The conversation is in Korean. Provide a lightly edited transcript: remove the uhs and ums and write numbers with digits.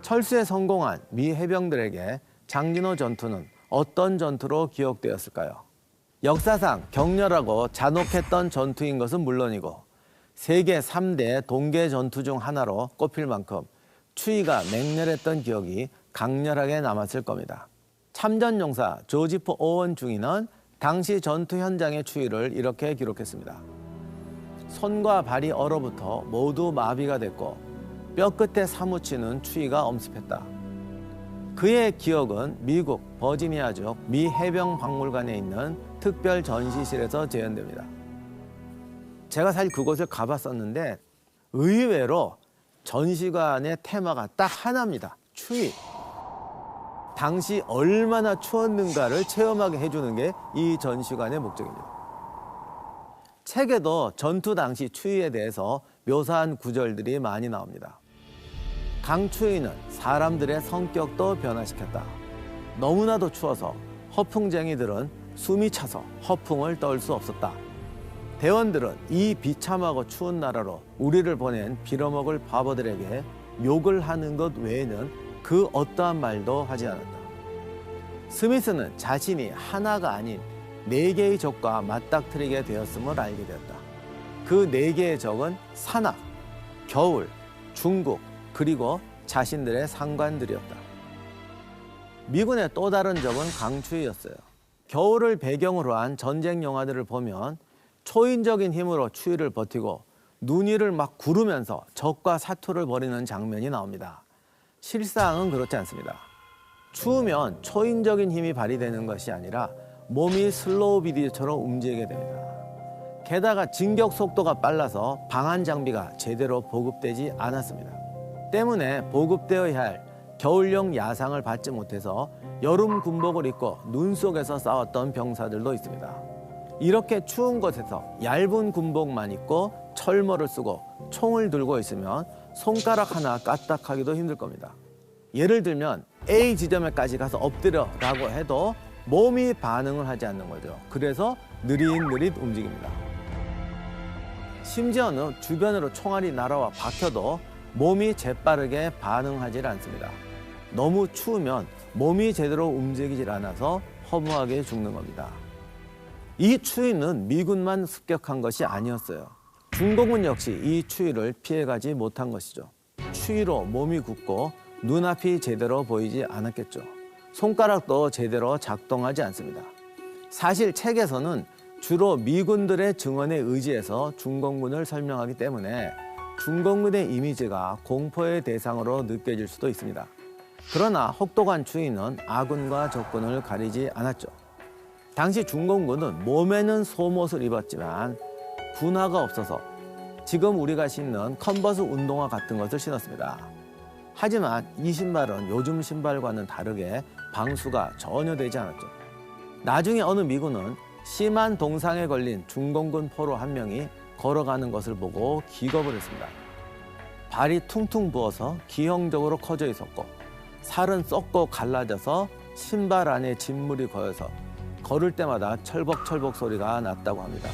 철수에 성공한 미 해병들에게 장진호 전투는 어떤 전투로 기억되었을까요? 역사상 격렬하고 잔혹했던 전투인 것은 물론이고 세계 3대 동계 전투 중 하나로 꼽힐 만큼 추이가 맹렬했던 기억이 강렬하게 남았을 겁니다. 참전용사 조지프 오원 중위는 당시 전투 현장의 추이를 이렇게 기록했습니다. 손과 발이 얼어붙어 모두 마비가 됐고 뼈끝에 사무치는 추위가 엄습했다. 그의 기억은 미국 버지니아주 미 해병박물관에 있는 특별 전시실에서 재현됩니다. 제가 사실 그곳을 가봤었는데 의외로 전시관의 테마가 딱 하나입니다. 추위. 당시 얼마나 추웠는가를 체험하게 해주는 게 이 전시관의 목적입니다. 책에도 전투 당시 추위에 대해서 묘사한 구절들이 많이 나옵니다. 강추위는 사람들의 성격도 변화시켰다. 너무나도 추워서 허풍쟁이들은 숨이 차서 허풍을 떨 수 없었다. 대원들은 이 비참하고 추운 나라로 우리를 보낸 빌어먹을 바보들에게 욕을 하는 것 외에는 그 어떠한 말도 하지 않았다. 스미스는 자신이 하나가 아닌 4개의 적과 맞닥뜨리게 되었음을 알게 되었다. 그 4개의 적은 산악, 겨울, 중국, 그리고 자신들의 상관들이었다. 미군의 또 다른 적은 강추위였어요. 겨울을 배경으로 한 전쟁 영화들을 보면 초인적인 힘으로 추위를 버티고 눈 위를 막 구르면서 적과 사투를 벌이는 장면이 나옵니다. 실상은 그렇지 않습니다. 추우면 초인적인 힘이 발휘되는 것이 아니라 몸이 슬로우 비디오처럼 움직이게 됩니다. 게다가 진격 속도가 빨라서 방한 장비가 제대로 보급되지 않았습니다. 때문에 보급되어야 할 겨울용 야상을 받지 못해서 여름 군복을 입고 눈 속에서 싸웠던 병사들도 있습니다. 이렇게 추운 곳에서 얇은 군복만 입고 철모를 쓰고 총을 들고 있으면 손가락 하나 까딱하기도 힘들 겁니다. 예를 들면 A 지점에까지 가서 엎드려라고 해도 몸이 반응을 하지 않는 거죠. 그래서 느릿느릿 움직입니다. 심지어는 주변으로 총알이 날아와 박혀도 몸이 재빠르게 반응하지 않습니다. 너무 추우면 몸이 제대로 움직이질 않아서 허무하게 죽는 겁니다. 이 추위는 미군만 습격한 것이 아니었어요. 중공군 역시 이 추위를 피해가지 못한 것이죠. 추위로 몸이 굳고 눈앞이 제대로 보이지 않았겠죠. 손가락도 제대로 작동하지 않습니다. 사실 책에서는 주로 미군들의 증언에 의지해서 중공군을 설명하기 때문에 중공군의 이미지가 공포의 대상으로 느껴질 수도 있습니다. 그러나 혹독한 추위는 아군과 적군을 가리지 않았죠. 당시 중공군은 몸에는 속옷을 입었지만 군화가 없어서 지금 우리가 신는 컨버스 운동화 같은 것을 신었습니다. 하지만 이 신발은 요즘 신발과는 다르게 방수가 전혀 되지 않았죠. 나중에 어느 미군은 심한 동상에 걸린 중공군 포로 한 명이 걸어가는 것을 보고 기겁을 했습니다. 발이 퉁퉁 부어서 기형적으로 커져 있었고 살은 썩고 갈라져서 신발 안에 진물이 고여서 걸을 때마다 철벅철벅 소리가 났다고 합니다.